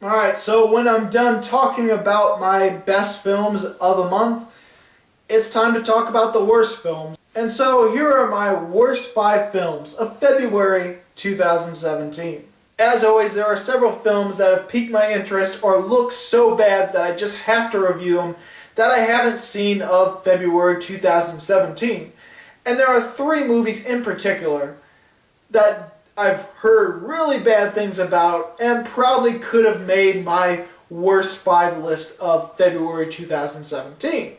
Alright, so when I'm done talking about my best films of a month, it's time to talk about the worst films. And so here are my worst 5 films of February 2017. As always, there are several films that have piqued my interest or look so bad that I just have to review them that I haven't seen of February 2017. And there are 3 movies in particular that I've heard really bad things about and probably could have made my worst 5 list of February 2017.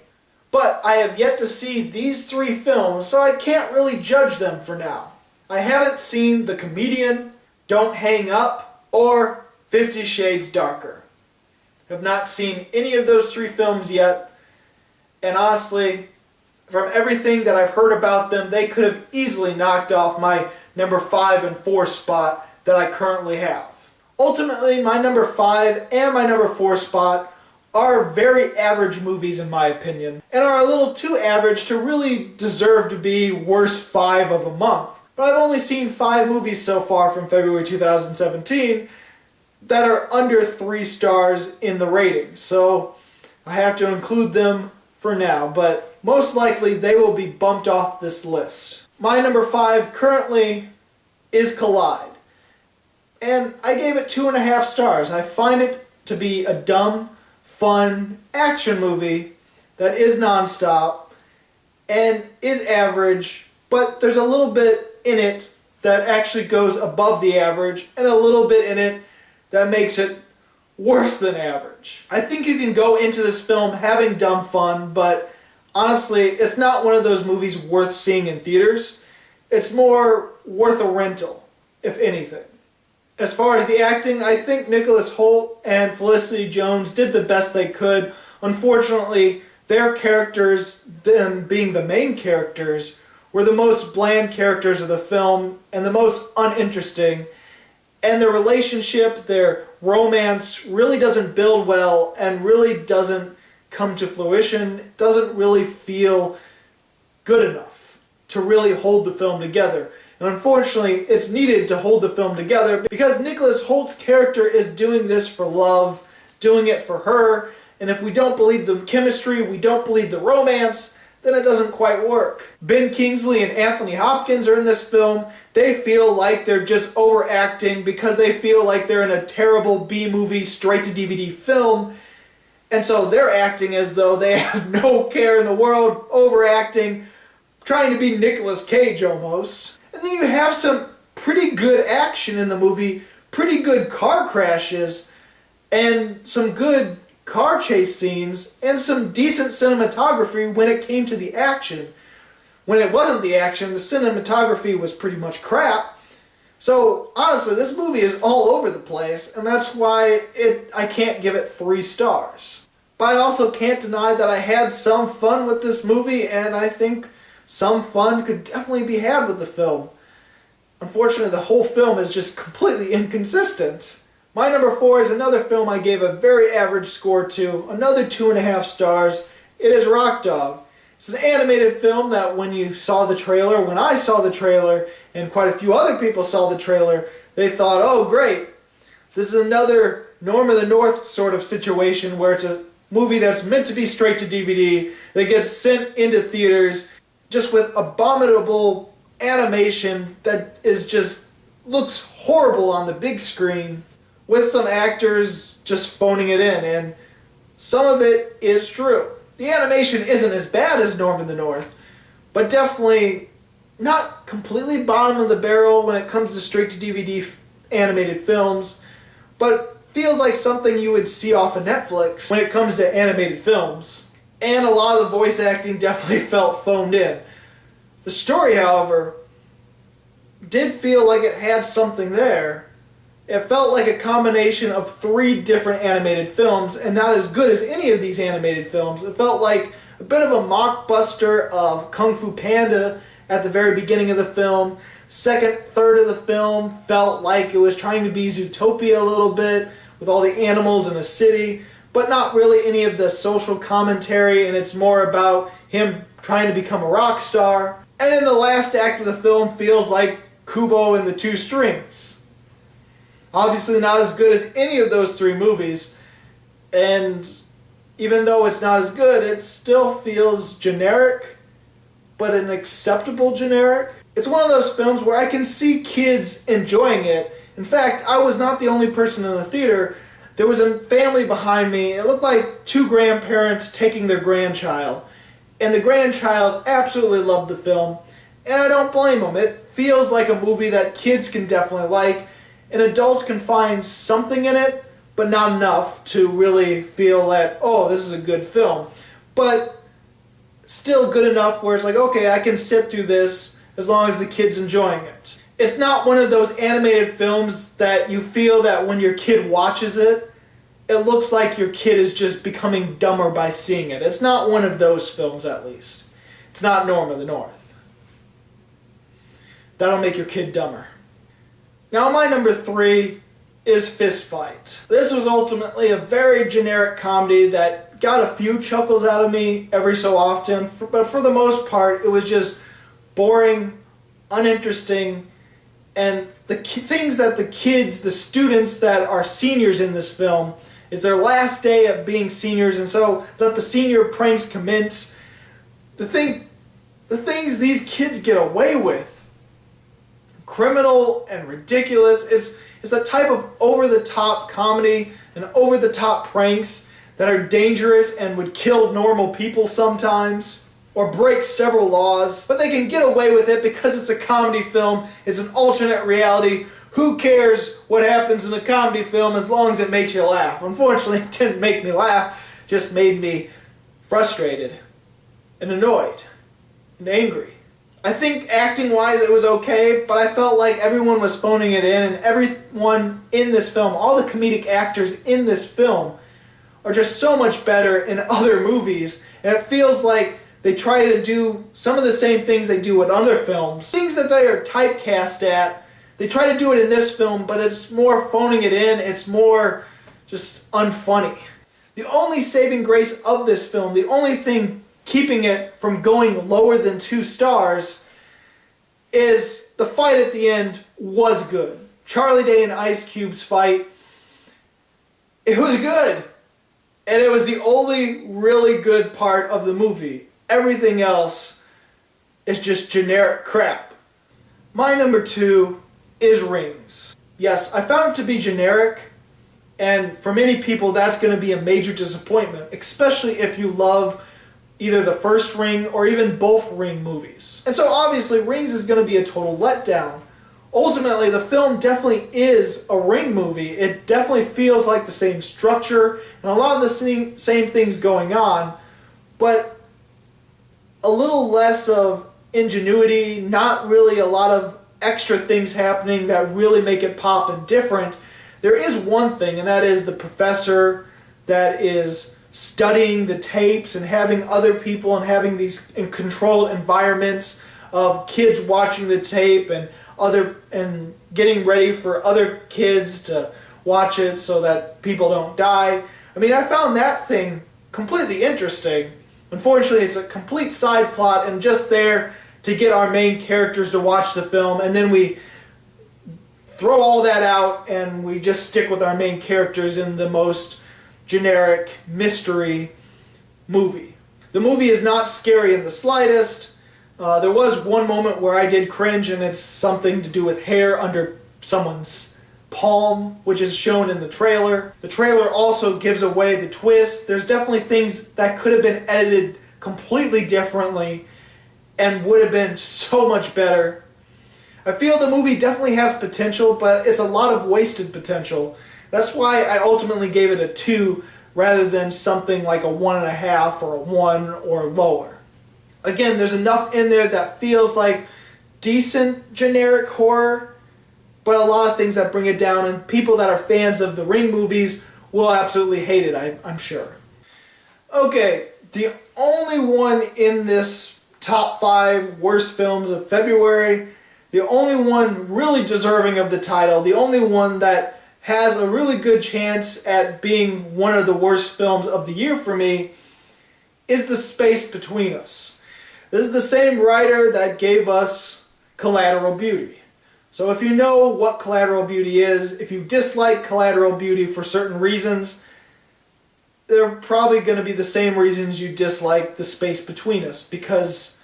But I have yet to see these 3 films, so I can't really judge them for now. I haven't seen The Comedian, Don't Hang Up, or 50 Shades Darker. Have not seen any of those 3 films yet, and honestly, from everything that I've heard about them, they could have easily knocked off my number 5 and 4 spot that I currently have. Ultimately, my number 5 and my number 4 spot are very average movies in my opinion, and are a little too average to really deserve to be worst 5 of a month. But I've only seen 5 movies so far from February 2017 that are under 3 stars in the rating, so I have to include them for now, but most likely they will be bumped off this list. My number 5 currently is Collide, and I gave it 2.5 stars. I find it to be a dumb, fun action movie that is nonstop and is average, but there's a little bit in it that actually goes above the average and a little bit in it that makes it worse than average. I think you can go into this film having dumb fun, but honestly, it's not one of those movies worth seeing in theaters. It's more worth a rental, if anything. As far as the acting, I think Nicholas Hoult and Felicity Jones did the best they could. Unfortunately, their characters, them being the main characters, were the most bland characters of the film and the most uninteresting. And their relationship, their romance, really doesn't build well and really doesn't come to fruition. It doesn't really feel good enough to really hold the film together. And unfortunately, it's needed to hold the film together because Nicholas Holt's character is doing this for love, doing it for her, and if we don't believe the chemistry, we don't believe the romance, then it doesn't quite work. Ben Kingsley and Anthony Hopkins are in this film. They feel like they're just overacting because they feel like they're in a terrible B-movie, straight-to-DVD film, and so they're acting as though they have no care in the world, overacting, trying to be Nicolas Cage almost. And then you have some pretty good action in the movie, pretty good car crashes, and some good car chase scenes, and some decent cinematography when it came to the action. When it wasn't the action, the cinematography was pretty much crap. So honestly, this movie is all over the place, and that's why I can't give it 3 stars. But I also can't deny that I had some fun with this movie, and I think some fun could definitely be had with the film. Unfortunately, the whole film is just completely inconsistent. My number 4 is another film I gave a very average score to, another 2.5 stars. It is Rock Dog. It's an animated film that when I saw the trailer, and quite a few other people saw the trailer, they thought, oh great, this is another Norm of the North sort of situation where it's a movie that's meant to be straight to DVD that gets sent into theaters just with abominable animation that is just looks horrible on the big screen with some actors just phoning it in, and some of it is true. The animation isn't as bad as Norm in the North, but definitely not completely bottom of the barrel when it comes to straight to DVD animated films, but feels like something you would see off of Netflix when it comes to animated films. And a lot of the voice acting definitely felt phoned in. The story, however, did feel like it had something there. It felt like a combination of 3 different animated films, and not as good as any of these animated films. It felt like a bit of a mockbuster of Kung Fu Panda at the very beginning of the film. Second third of the film felt like it was trying to be Zootopia a little bit, with all the animals in a city, but not really any of the social commentary, and it's more about him trying to become a rock star. And then the last act of the film feels like Kubo and the Two Strings. Obviously not as good as any of those three movies, and even though it's not as good, it still feels generic, but an acceptable generic. It's one of those films where I can see kids enjoying it. In fact, I was not the only person in the theater. There was a family behind me. It looked like two grandparents taking their grandchild. And the grandchild absolutely loved the film. And I don't blame them. It feels like a movie that kids can definitely like. And adults can find something in it, but not enough to really feel that, oh, this is a good film. But still good enough where it's like, okay, I can sit through this as long as the kid's enjoying it. It's not one of those animated films that you feel that when your kid watches it, it looks like your kid is just becoming dumber by seeing it. It's not one of those films, at least. It's not Norm of the North. That'll make your kid dumber. Now, my number 3 is Fist Fight. This was ultimately a very generic comedy that got a few chuckles out of me every so often, but for the most part, it was just boring, uninteresting, and the things that the kids, the students that are seniors in this film, is their last day of being seniors, and so let the senior pranks commence. The things these kids get away with, criminal and ridiculous, is the type of over-the-top comedy and over-the-top pranks that are dangerous and would kill normal people sometimes, or break several laws, but they can get away with it because it's a comedy film, it's an alternate reality. Who cares what happens in a comedy film as long as it makes you laugh? Unfortunately, it didn't make me laugh, it just made me frustrated and annoyed and angry. I think acting-wise it was okay, but I felt like everyone was phoning it in, and everyone in this film, all the comedic actors in this film, are just so much better in other movies, and it feels like they try to do some of the same things they do in other films. Things that they are typecast at, they try to do it in this film, but it's more phoning it in, it's more just unfunny. The only saving grace of this film, the only thing keeping it from going lower than 2 stars, is the fight at the end was good. Charlie Day and Ice Cube's fight, it was good. And it was the only really good part of the movie. Everything else is just generic crap. My number 2 is Rings. Yes, I found it to be generic, and for many people that's going to be a major disappointment, especially if you love either the first Ring or even both Ring movies. And so obviously Rings is going to be a total letdown. Ultimately, the film definitely is a Ring movie. It definitely feels like the same structure and a lot of the same things going on, but a little less of ingenuity, not really a lot of extra things happening that really make it pop and different. There is one thing, and that is the professor that is studying the tapes and having other people and having these controlled environments of kids watching the tape and getting ready for other kids to watch it so that people don't die. I mean, I found that thing completely interesting. Unfortunately, it's a complete side plot and just there to get our main characters to watch the film, and then we throw all that out and we just stick with our main characters in the most generic mystery movie. The movie is not scary in the slightest. There was one moment where I did cringe, and it's something to do with hair under someone's palm, which is shown in the trailer. The trailer also gives away the twist. There's definitely things that could have been edited completely differently and would have been so much better. I feel the movie definitely has potential, but it's a lot of wasted potential. That's why I ultimately gave it a 2 rather than something like a 1.5 or a 1 or lower. Again, there's enough in there that feels like decent generic horror, but a lot of things that bring it down, and people that are fans of the Ring movies will absolutely hate it, I'm sure. Okay, the only one in this top 5 worst films of February, the only one really deserving of the title, the only one that has a really good chance at being one of the worst films of the year for me, is The Space Between Us. This is the same writer that gave us Collateral Beauty. So if you know what Collateral Beauty is, if you dislike Collateral Beauty for certain reasons, they're probably going to be the same reasons you dislike The Space Between Us, because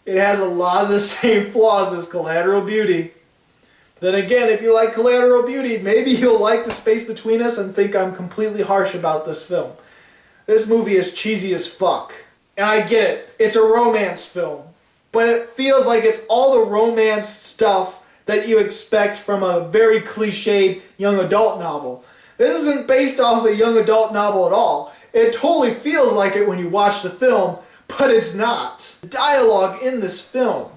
it has a lot of the same flaws as Collateral Beauty. Then again, if you like Collateral Beauty, maybe you'll like The Space Between Us and think I'm completely harsh about this film. This movie is cheesy as fuck. And I get it, it's a romance film. But it feels like it's all the romance stuff that you expect from a very cliched young adult novel. This isn't based off a young adult novel at all. It totally feels like it when you watch the film, but it's not. The dialogue in this film,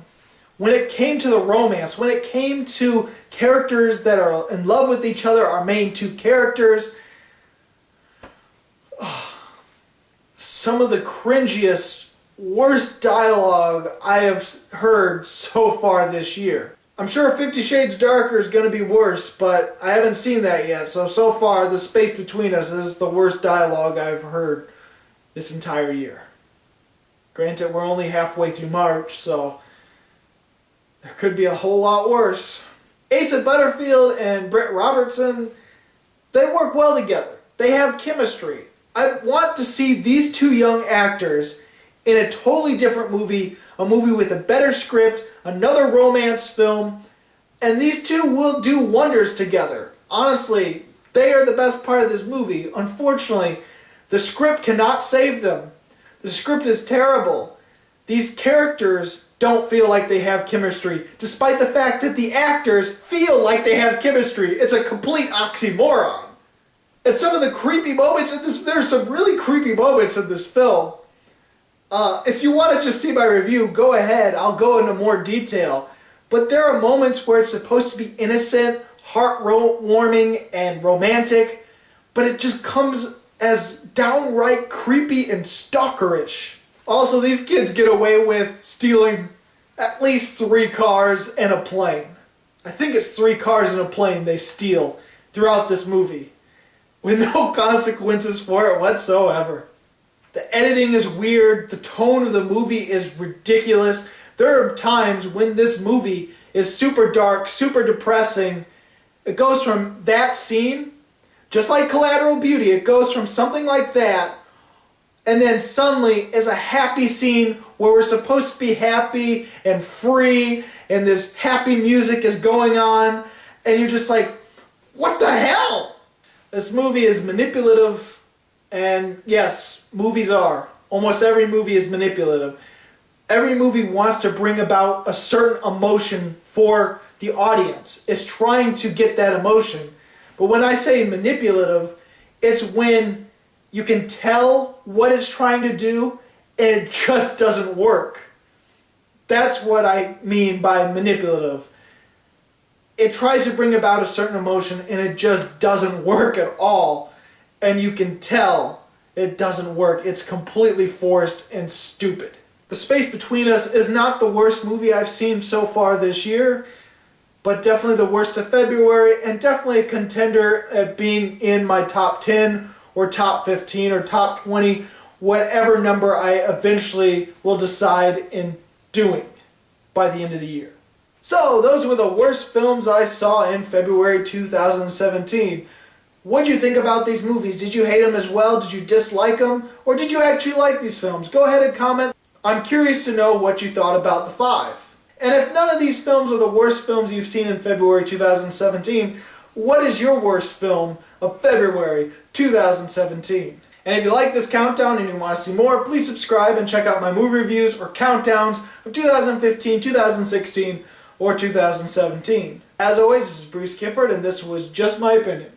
when it came to the romance, when it came to characters that are in love with each other, our main two characters, some of the cringiest, worst dialogue I have heard so far this year. I'm sure 50 Shades Darker is going to be worse, but I haven't seen that yet. So far, The Space Between Us is the worst dialogue I've heard this entire year. Granted, we're only halfway through March, so there could be a whole lot worse. Asa Butterfield and Britt Robertson, they work well together. They have chemistry. I want to see these two young actors in a totally different movie, a movie with a better script, another romance film, and these two will do wonders together. Honestly, they are the best part of this movie. Unfortunately, the script cannot save them. The script is terrible. These characters don't feel like they have chemistry, despite the fact that the actors feel like they have chemistry. It's a complete oxymoron. And some of the creepy moments in this, there's some really creepy moments in this film. If you want to just see my review, go ahead. I'll go into more detail. But there are moments where it's supposed to be innocent, heart-warming, and romantic, but it just comes as downright creepy and stalkerish. Also, these kids get away with stealing at least 3 cars and a plane. I think it's 3 cars and a plane they steal throughout this movie, with no consequences for it whatsoever. The editing is weird, the tone of the movie is ridiculous. There are times when this movie is super dark, super depressing. It goes from that scene, just like Collateral Beauty, it goes from something like that, and then suddenly is a happy scene where we're supposed to be happy and free, and this happy music is going on, and you're just like, what the hell? This movie is manipulative. And yes, movies are. Almost every movie is manipulative. Every movie wants to bring about a certain emotion for the audience. It's trying to get that emotion. But when I say manipulative, it's when you can tell what it's trying to do and it just doesn't work. That's what I mean by manipulative. It tries to bring about a certain emotion and it just doesn't work at all. And you can tell it doesn't work. It's completely forced and stupid. The Space Between Us is not the worst movie I've seen so far this year, but definitely the worst of February, and definitely a contender at being in my top 10 or top 15 or top 20, whatever number I eventually will decide in doing by the end of the year. So, those were the worst films I saw in February 2017. What did you think about these movies? Did you hate them as well? Did you dislike them? Or did you actually like these films? Go ahead and comment. I'm curious to know what you thought about the 5. And if none of these films are the worst films you've seen in February 2017, what is your worst film of February 2017? And if you like this countdown and you want to see more, please subscribe and check out my movie reviews or countdowns of 2015, 2016, or 2017. As always, this is Bruce Gifford, and this was Just My Opinion.